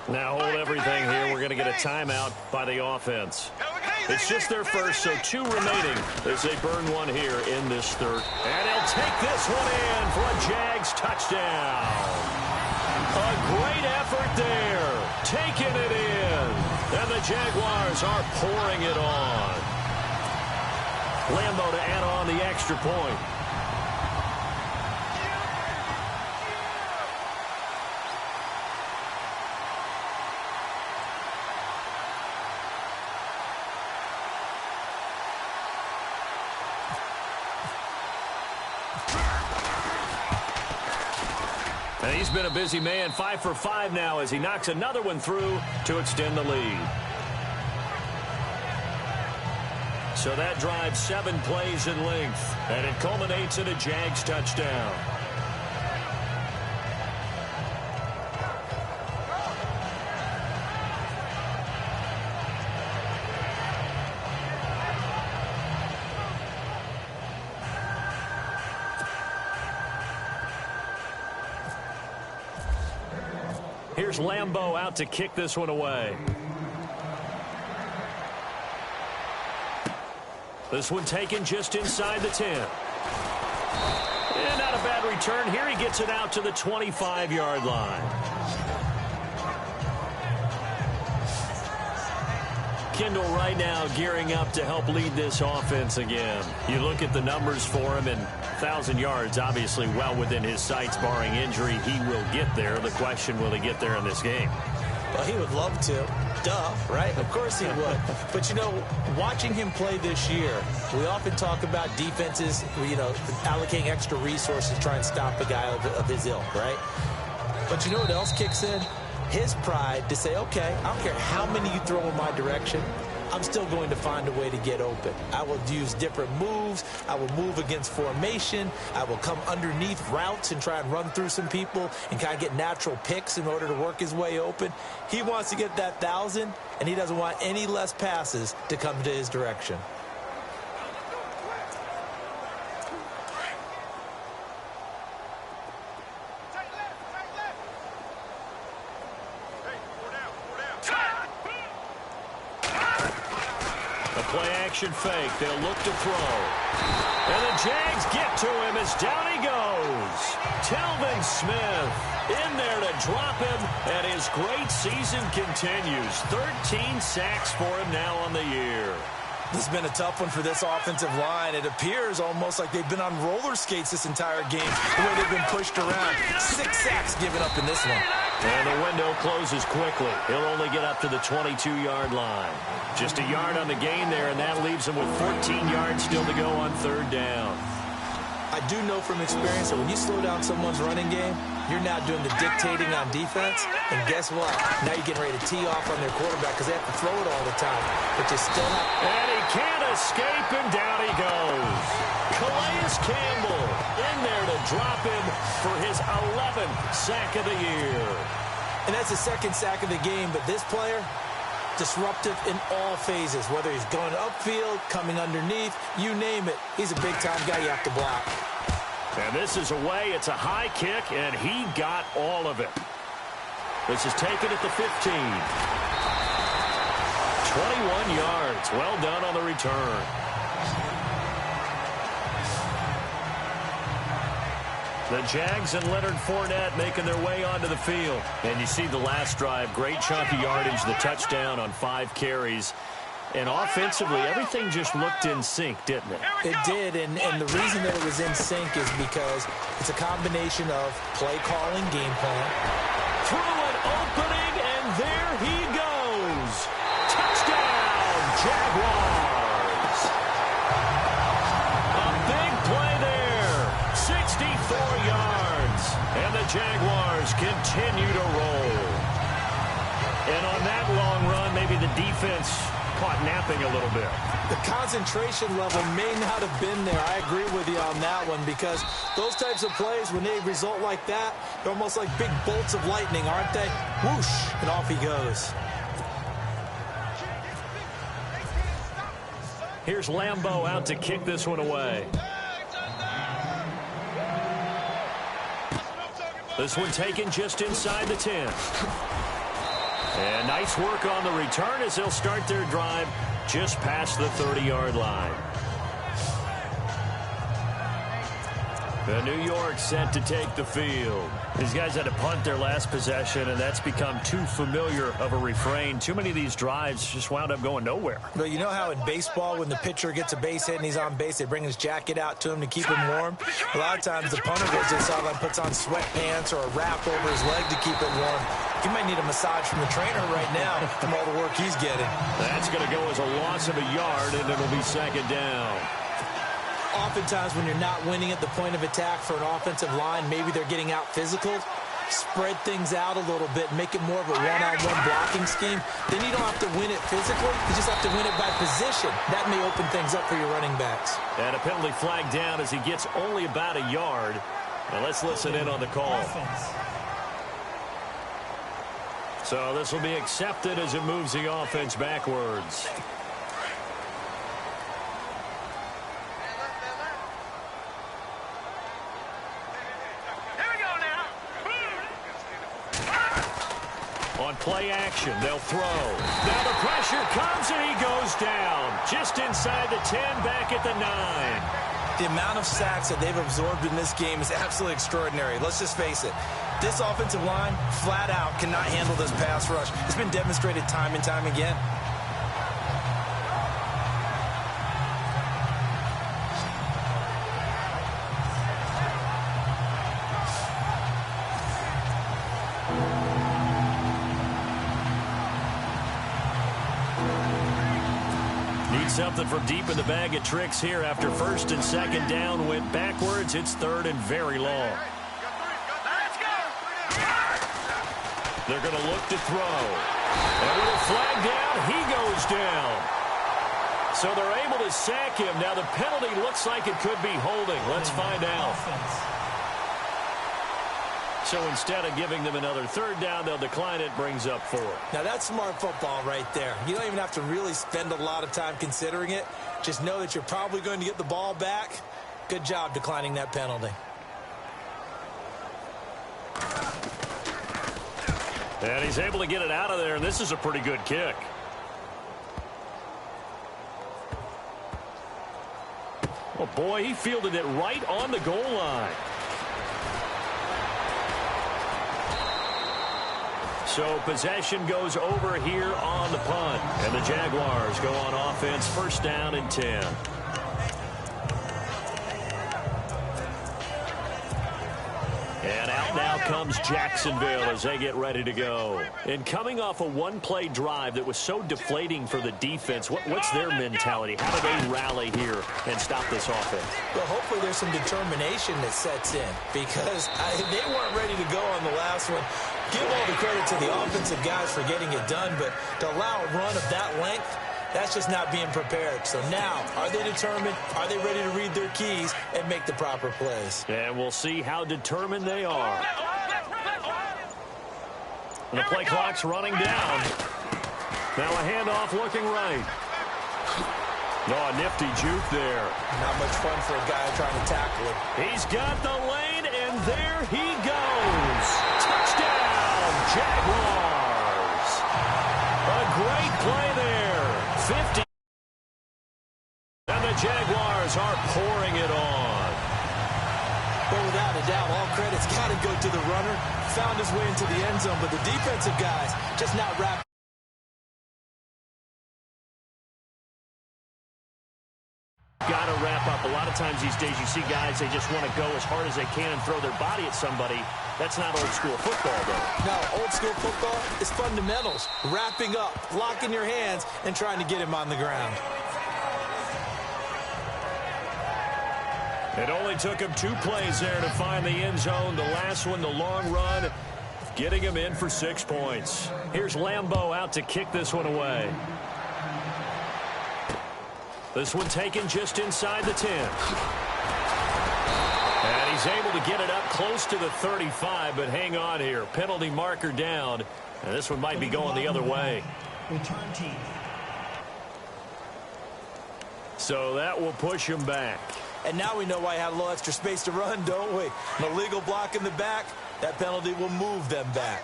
Speaker 2: Now hold everything here. We're going to get a timeout by the offense. It's just their first, so 2 remaining as they burn one here in this 3rd. And he'll take this one in for a Jags touchdown. A great effort there, taking it in. And the Jaguars are pouring it on. Lambeau to add on the extra point. And he's been a busy man, 5 for 5 now as he knocks another one through to extend the lead. So that drives 7 plays in length, and it culminates in a Jags touchdown. Here's Lambeau out to kick this one away. This one taken just inside the 10. And not a bad return. Here he gets it out to the 25-yard line. Kendall right now gearing up to help lead this offense again. You look at the numbers for him, and 1,000 yards obviously well within his sights, barring injury. He will get there. The question, will he get there in this game?
Speaker 1: Well, he would love to. Duh, right? Of course he would. But, you know, watching him play this year, we often talk about defenses, you know, allocating extra resources to try and stop a guy of his ilk, right? But you know what else kicks in? His pride to say, okay, I don't care how many you throw in my direction, I'm still going to find a way to get open. I will use different moves. I will move against formation. I will come underneath routes and try and run through some people and kind of get natural picks in order to work his way open. He wants to get that 1,000, and he doesn't want any less passes to come to his direction.
Speaker 2: Action fake. They'll look to throw. And the Jags get to him as down he goes. Telvin Smith in there to drop him, and his great season continues. 13 sacks for him now on the year.
Speaker 1: This has been a tough one for this offensive line. It appears almost like they've been on roller skates this entire game, the way they've been pushed around. 6 sacks given up in this one.
Speaker 2: And the window closes quickly. He'll only get up to the 22-yard line. Just a yard on the gain there, and that leaves him with 14 yards still to go on 3rd down.
Speaker 1: I do know from experience that when you slow down someone's running game, you're now doing the dictating on defense. And guess what? Now you're getting ready to tee off on their quarterback because they have to throw it all the time. But you still have...
Speaker 2: And he can't escape, and down he goes. Calais Campbell drop him for his 11th sack of the year.
Speaker 1: And that's the second sack of the game, but this player, disruptive in all phases, whether he's going upfield, coming underneath, you name it. He's a big-time guy you have to block.
Speaker 2: And this is away. It's a high kick, and he got all of it. This is taken at the 15. 21 yards. Well done on the return. The Jags and Leonard Fournette making their way onto the field. And you see the last drive, great chunk of yardage, the touchdown on 5 carries. And offensively, everything just looked in sync, didn't it?
Speaker 1: It did, and the reason that it was in sync is because it's a combination of play calling, game plan.
Speaker 2: Through an opening, and there he goes. Touchdown, Jaguars. A big play there. 64 yards. And the Jaguars continue to roll. And on that long run, maybe the defense caught napping a little bit.
Speaker 1: The concentration level may not have been there. I agree with you on that one because those types of plays, when they result like that, they're almost like big bolts of lightning, aren't they? Whoosh, and off he goes.
Speaker 2: Here's Lambeau out to kick this one away. This one taken just inside the 10. And nice work on the return as they'll start their drive just past the 30-yard line. The New York set to take the field. These guys had to punt their last possession, and that's become too familiar of a refrain. Too many of these drives just wound up going nowhere.
Speaker 1: But you know how in baseball, when the pitcher gets a base hit and he's on base, they bring his jacket out to him to keep him warm? A lot of times the punter goes to the sideline, puts on sweatpants or a wrap over his leg to keep it warm. He might need a massage from the trainer right now from all the work he's getting.
Speaker 2: That's going to go as a loss of a yard, and it'll be second down.
Speaker 1: Oftentimes when you're not winning at the point of attack for an offensive line, maybe they're getting out physical, spread things out a little bit, make it more of a one-on-one blocking scheme. Then you don't have to win it physically. You just have to win it by position. That may open things up for your running backs.
Speaker 2: And a penalty flag down as he gets only about a yard. Now let's listen in on the call. So this will be accepted as it moves the offense backwards. On play action, they'll throw. Now the pressure comes and he goes down. Just inside the 10, back at the 9.
Speaker 1: The amount of sacks that they've absorbed in this game is absolutely extraordinary. Let's just face it. This offensive line, flat out, cannot handle this pass rush. It's been demonstrated time and time again.
Speaker 2: Something from deep in the bag of tricks here after first and second down went backwards. It's third and very long. They're going to look to throw. And with a flag down, he goes down. So they're able to sack him. Now the penalty looks like it could be holding. Let's find out. So instead of giving them another third down, they'll decline it, brings up 4.
Speaker 1: Now that's smart football right there. You don't even have to really spend a lot of time considering it. Just know that you're probably going to get the ball back. Good job declining that penalty.
Speaker 2: And he's able to get it out of there, and this is a pretty good kick. Oh, boy, he fielded it right on the goal line. So possession goes over here on the punt. And the Jaguars go on offense, first down and 10. And out now comes Jacksonville as they get ready to go. And coming off a one-play drive that was so deflating for the defense, what's their mentality? How do they rally here and stop this offense?
Speaker 1: Well, hopefully there's some determination that sets in because they weren't ready to go on the last one. Give all the credit to the offensive guys for getting it done, but to allow a run of that length, That's just not being prepared. So now, are they determined? Are they ready to read their keys and make the proper plays?
Speaker 2: And we'll see how determined they are. And the play clock's running down. Now a handoff looking right. Oh, a nifty juke there.
Speaker 1: Not much fun for a guy trying to tackle him.
Speaker 2: He's got the lane, and there he goes. Touchdown, Jaguars. A great play there. 50. And the Jaguars are pouring it on.
Speaker 1: But without a doubt, all credit's got to go to the runner. Found his way into the end zone, but the defensive guys just not wrapped.
Speaker 2: Got to wrap up. A lot of times these days you see guys, they just want to go as hard as they can and throw their body at somebody. That's not old school football, though.
Speaker 1: No, old school football is fundamentals. Wrapping up, locking your hands, and trying to get him on the ground.
Speaker 2: It only took him 2 plays there to find the end zone. The last one, the long run, getting him in for 6 points. Here's Lambeau out to kick this one away. This one taken just inside the 10. And he's able to get it up close to the 35, but hang on here. Penalty marker down. And this one might be going the other way.
Speaker 3: Return team.
Speaker 2: So that will push him back.
Speaker 1: And now we know why he had a little extra space to run, don't we? An illegal block in the back, that penalty will move them back.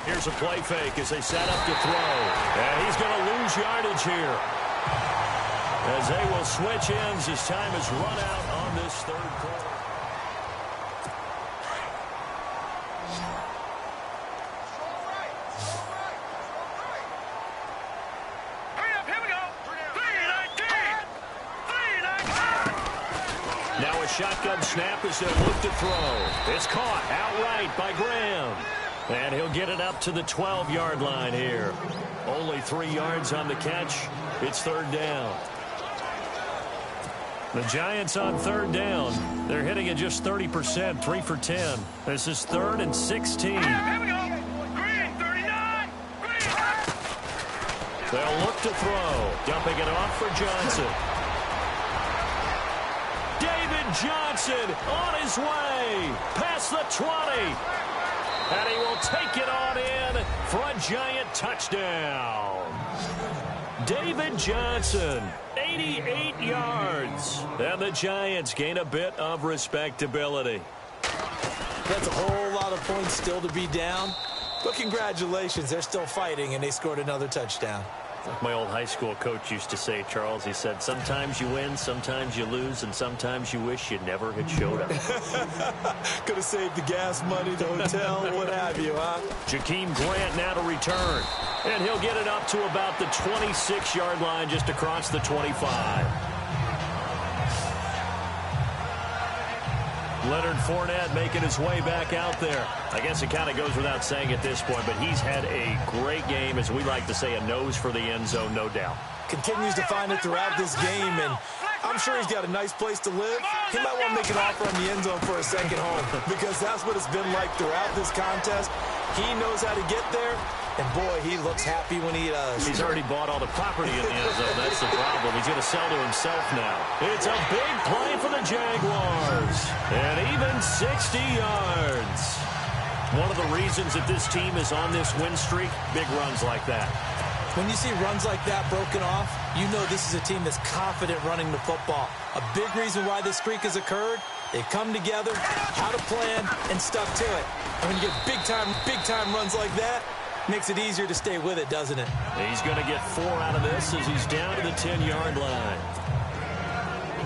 Speaker 2: Here's a play fake as they set up to throw. And he's going to lose yardage here. As they will switch ends as time has run out on this third quarter. Now a shotgun snap as they look to throw. It's caught outright by Graham. And he'll get it up to the 12-yard line here. Only 3 yards on the catch. It's third down. The Giants on third down. They're hitting at just 30%, 3 for 10. This is 3rd and 16. Here we go. Green, 39. Green. They'll look to throw. Dumping it off for Johnson. David Johnson on his way. Past the 20. And he will take it on in for a Giant touchdown. David Johnson, 88 yards. And the Giants gain a bit of respectability.
Speaker 1: That's a whole lot of points still to be down. But congratulations, they're still fighting, and they scored another touchdown.
Speaker 2: Like my old high school coach used to say, Charles, he said, sometimes you win, sometimes you lose, and sometimes you wish you never had showed up.
Speaker 1: Could have saved the gas money, the hotel, what have you, huh?
Speaker 2: Jakeem Grant now to return. And he'll get it up to about the 26-yard line just across the 25. Leonard Fournette making his way back out there. I guess it kind of goes without saying at this point, but he's had a great game, as we like to say, a nose for the end zone, no doubt.
Speaker 1: Continues to find it throughout this game, and I'm sure he's got a nice place to live. He might want to make an offer on the end zone for a second home, because that's what it's been like throughout this contest. He knows how to get there, and boy, he looks happy when he does.
Speaker 2: He's already bought all the property in the end zone. That's the problem. He's going to sell to himself now. It's a big play for the Jaguars. And even 60 yards. One of the reasons that this team is on this win streak, big runs like that.
Speaker 1: When you see runs like that broken off, you know this is a team that's confident running the football. A big reason why this streak has occurred, they've come together, had a plan, and stuck to it. And when you get big-time runs like that, makes it easier to stay with it, doesn't it?
Speaker 2: He's going to get 4 out of this as he's down to the 10-yard line.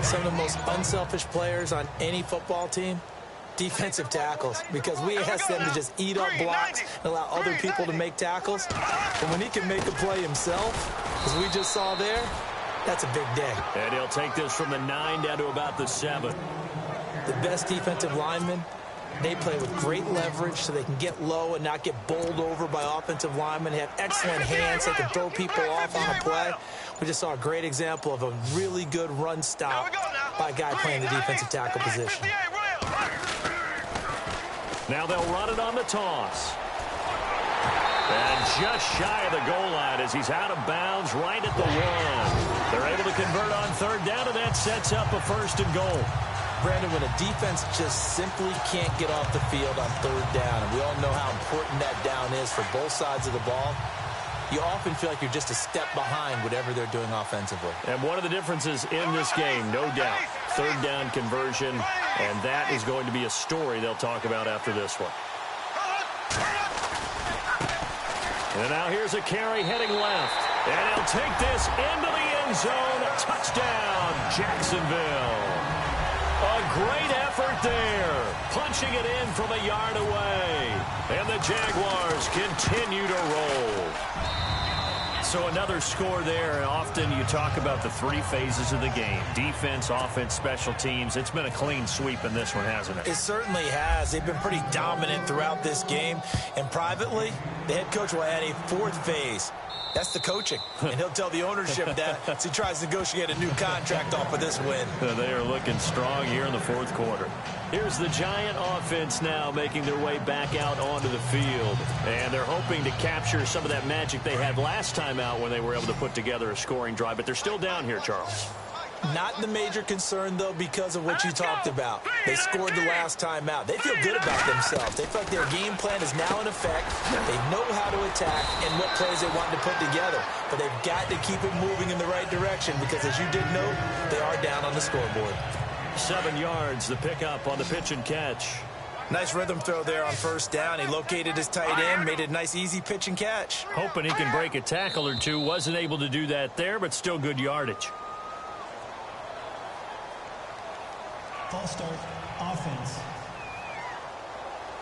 Speaker 1: Some of the most unselfish players on any football team, defensive tackles, because we ask them to just eat up blocks and allow other people to make tackles. But when he can make a play himself, as we just saw there, that's a big day.
Speaker 2: And he'll take this from the 9 down to about the 7.
Speaker 1: The best defensive linemen, they play with great leverage so they can get low and not get bowled over by offensive linemen. They have excellent hands. They can throw people off on a play. We just saw a great example of a really good run stop by a guy playing the defensive tackle position.
Speaker 2: Now they'll run it on the toss. And just shy of the goal line as he's out of bounds right at the 1. They're able to convert on third down, and that sets up a first and goal.
Speaker 1: Brandon, when a defense just simply can't get off the field on third down, and we all know how important that down is for both sides of the ball, you often feel like you're just a step behind whatever they're doing offensively.
Speaker 2: And one of the differences in this game, no doubt, third down conversion, and that is going to be a story they'll talk about after this one. And now here's a carry heading left. And he'll take this into the end zone. Touchdown, Jacksonville. A great effort there. Punching it in from a yard away. And the Jaguars continue to roll. So another score there. Often you talk about the 3 phases of the game. Defense, offense, special teams. It's been a clean sweep in this one, hasn't it?
Speaker 1: It certainly has. They've been pretty dominant throughout this game. And privately, the head coach will add a 4th phase. That's the coaching. And he'll tell the ownership that as he tries to negotiate a new contract off of this win.
Speaker 2: They are looking strong here in the 4th quarter. Here's the Giant offense now making their way back out onto the field. And they're hoping to capture some of that magic they had last time out when they were able to put together a scoring drive. But they're still down here, Charles.
Speaker 1: Not the major concern, though, because of what you talked about. They scored the last time out. They feel good about themselves. They feel like their game plan is now in effect. They know how to attack and what plays they want to put together. But they've got to keep it moving in the right direction because, as you did note, they are down on the scoreboard.
Speaker 2: 7 yards, the pickup on the pitch and catch.
Speaker 1: Nice rhythm throw there on first down. He located his tight end, made it a nice, easy pitch and catch.
Speaker 2: Hoping he can break a tackle or two. Wasn't able to do that there, but still good yardage.
Speaker 3: False start, offense.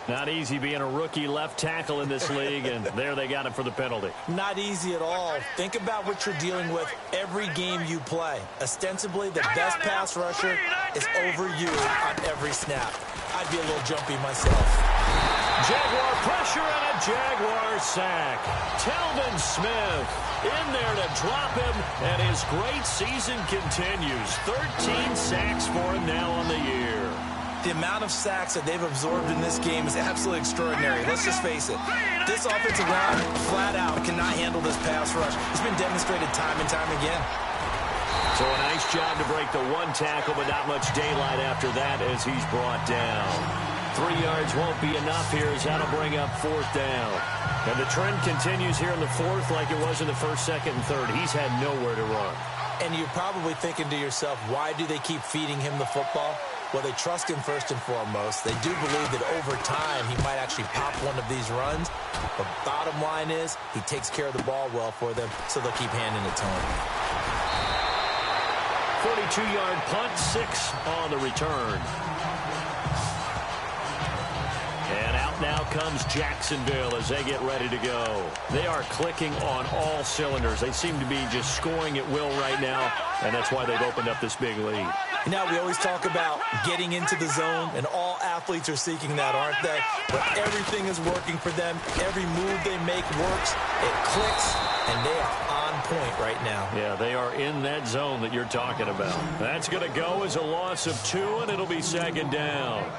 Speaker 2: Not easy being a rookie left tackle in this league, and there they got him for the penalty.
Speaker 1: Not easy at all. Think about what you're dealing with every game you play. Ostensibly, the best pass rusher is over you on every snap. I'd be a little jumpy myself.
Speaker 2: Jaguar pressure and a Jaguar sack. Telvin Smith in there to drop him, and his great season continues. 13 sacks for him now on the year.
Speaker 1: The amount of sacks that they've absorbed in this game is absolutely extraordinary. Let's just face it. This offensive line, flat out, cannot handle this pass rush. It's been demonstrated time and time again.
Speaker 2: So a nice job to break the 1 tackle, but not much daylight after that as he's brought down. 3 yards won't be enough here as that'll bring up 4th down. And the trend continues here in the 4th like it was in the 1st, 2nd, and 3rd. He's had nowhere to run.
Speaker 1: And you're probably thinking to yourself, why do they keep feeding him the football? Well, they trust him first and foremost. They do believe that over time he might actually pop one of these runs. But bottom line is he takes care of the ball well for them, so they'll keep handing it to him.
Speaker 2: 42-yard punt, 6 on the return. And out now comes Jacksonville as they get ready to go. They are clicking on all cylinders. They seem to be just scoring at will right now, and that's why they've opened up this big lead.
Speaker 1: Now, we always talk about getting into the zone, and all athletes are seeking that, aren't they? But everything is working for them. Every move they make works. It clicks, and they are on point right now.
Speaker 2: Yeah, they are in that zone that you're talking about. That's going to go as a loss of 2, and it'll be 2nd down.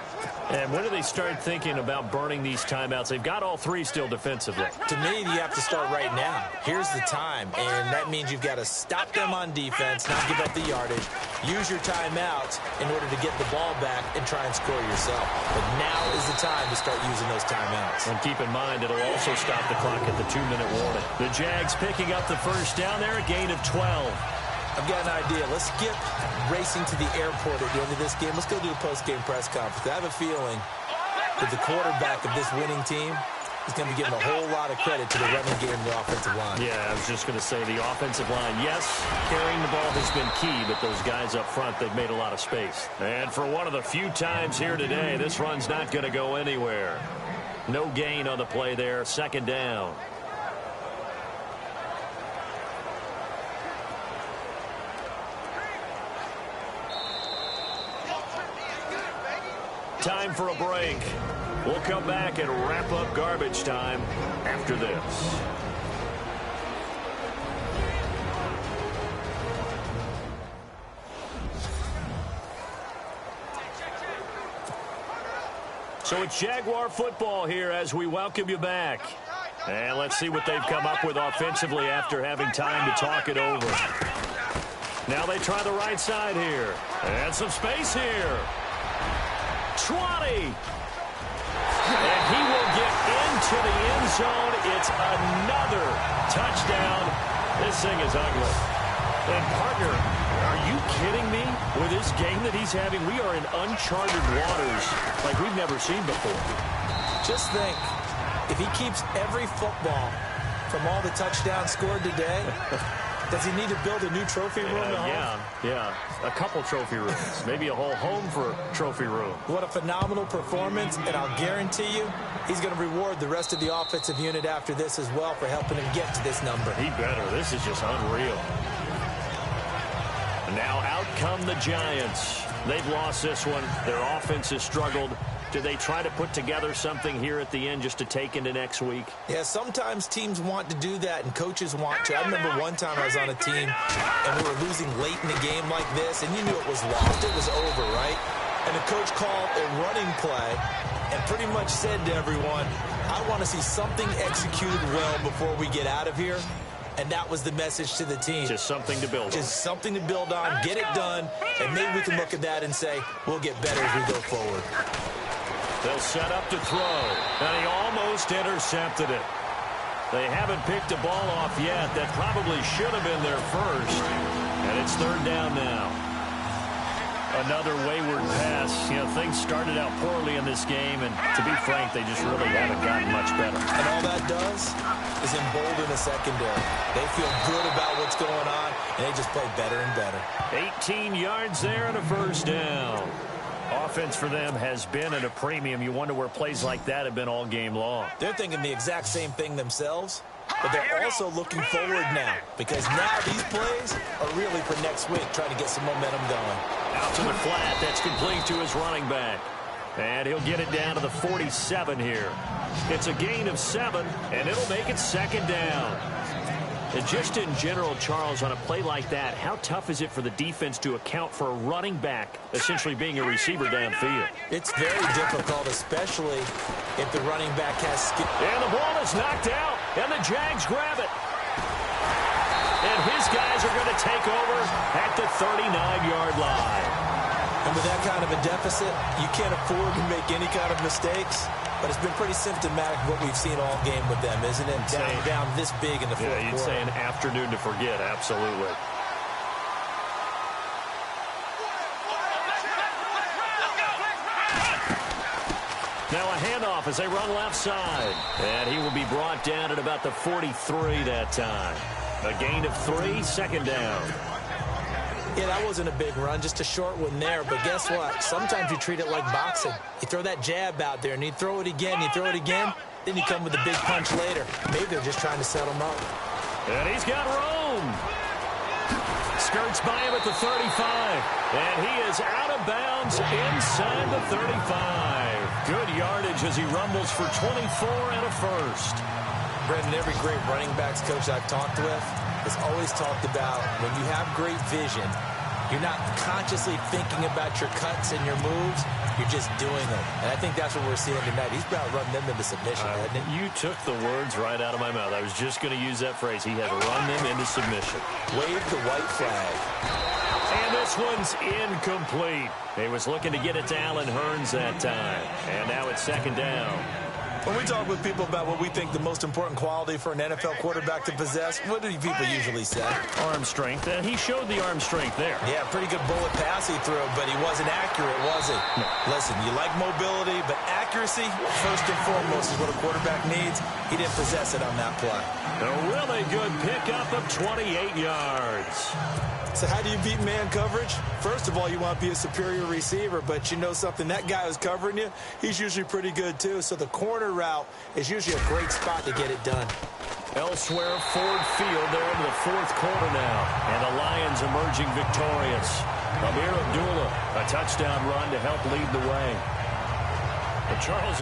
Speaker 2: And when do they start thinking about burning these timeouts? They've got all 3 still defensively.
Speaker 1: To me, you have to start right now. Here's the time, and that means you've got to stop them on defense, not give up the yardage, use your timeouts in order to get the ball back and try and score yourself. But now is the time to start using those timeouts.
Speaker 2: And keep in mind, it'll also stop the clock at the 2-minute warning. The Jags picking up the first down there, a gain of 12.
Speaker 1: I've got an idea. Let's skip racing to the airport at the end of this game. Let's go do a post-game press conference. I have a feeling that the quarterback of this winning team is going to be giving a whole lot of credit to the running game and the offensive line.
Speaker 2: Yeah, I was just going to say the offensive line, yes, carrying the ball has been key, but those guys up front, they've made a lot of space. And for one of the few times here today, this run's not going to go anywhere. No gain on the play there, 2nd down. Time for a break. We'll come back and wrap up garbage time after this. So it's Jaguar football here as we welcome you back. And let's see what they've come up with offensively after having time to talk it over. Now they try the right side here. And some space here. 20. And he will get into the end zone. It's another touchdown. This thing is ugly. And, partner, are you kidding me? With this game that he's having, we are in uncharted waters like we've never seen before.
Speaker 1: Just think, if he keeps every football from all the touchdowns scored today, does he need to build a new trophy room at home?
Speaker 2: Yeah. A couple trophy rooms. Maybe a whole home for trophy room.
Speaker 1: What a phenomenal performance, and I'll guarantee you he's going to reward the rest of the offensive unit after this as well for helping him get to this number.
Speaker 2: He better. This is just unreal. Now out come the Giants. They've lost this one. Their offense has struggled. Do they try to put together something here at the end just to take into next week?
Speaker 1: Yeah, sometimes teams want to do that and coaches want to. I remember one time I was on a team and we were losing late in a game like this, and you knew it was lost. It was over, right? And the coach called a running play and pretty much said to everyone, I want to see something executed well before we get out of here. And that was the message to the team.
Speaker 2: Just something to build on.
Speaker 1: Just something to build on, get it done, and maybe we can look at that and say, we'll get better as we go forward.
Speaker 2: They'll set up to throw, and he almost intercepted it. They haven't picked a ball off yet. That probably should have been their first, and it's third down now. Another wayward pass. You know, things started out poorly in this game, and to be frank, they just really haven't gotten much better.
Speaker 1: And all that does is embolden the secondary. They feel good about what's going on, and they just play better and better.
Speaker 2: 18 yards there and a first down. Offense for them has been at a premium. You wonder where plays like that have been all game long.
Speaker 1: They're thinking the exact same thing themselves, but they're also looking forward now because now these plays are really for next week, trying to get some momentum going.
Speaker 2: Out to the flat. That's complete to his running back. And he'll get it down to the 47 here. It's a gain of 7, and it'll make it second down. And just in general, Charles, on a play like that, how tough is it for the defense to account for a running back essentially being a receiver downfield?
Speaker 1: It's very difficult, especially if the running back has skill.
Speaker 2: And the ball is knocked out, and the Jags grab it. And his guys are going to take over at the 39-yard line.
Speaker 1: And with that kind of a deficit, you can't afford to make any kind of mistakes. But it's been pretty symptomatic of what we've seen all game with them, isn't it? Down this big in the fourth quarter.
Speaker 2: Yeah, you'd say an afternoon to forget, absolutely. Now a handoff as they run left side. And he will be brought down at about the 43 that time. A gain of 3, second down.
Speaker 1: Yeah, that wasn't a big run, just a short one there. But guess what? Sometimes you treat it like boxing. You throw that jab out there, and you throw it again, then you come with a big punch later. Maybe they're just trying to set him up.
Speaker 2: And he's got room. Skirts by him at the 35. And he is out of bounds inside the 35. Good yardage as he rumbles for 24 and a first.
Speaker 1: Brendan, every great running backs coach I've talked with has always talked about when you have great vision, you're not consciously thinking about your cuts and your moves. You're just doing them. And I think that's what we're seeing tonight. He's about running them into submission, hasn't he?
Speaker 2: You took the words right out of my mouth. I was just going to use that phrase. He has run them into submission.
Speaker 1: Wave the white flag.
Speaker 2: And this one's incomplete. He was looking to get it to Allen Hurns that time. And now it's second down.
Speaker 1: When we talk with people about what we think the most important quality for an NFL quarterback to possess, what do people usually say?
Speaker 2: Arm strength, and he showed the arm strength there.
Speaker 1: Yeah, pretty good bullet pass he threw, but he wasn't accurate, was he?
Speaker 2: No.
Speaker 1: Listen, you like mobility, but accuracy, first and foremost, is what a quarterback needs. He didn't possess it on that play.
Speaker 2: A really good pickup of 28 yards.
Speaker 1: So how do you beat man coverage? First of all, you want to be a superior receiver, but you know something, that guy who's covering you, he's usually pretty good too. So the corner route is usually a great spot to get it done.
Speaker 2: Elsewhere, Ford Field, they're into the fourth quarter now. And the Lions emerging victorious. Amir Abdullah, a touchdown run to help lead the way. But Charles,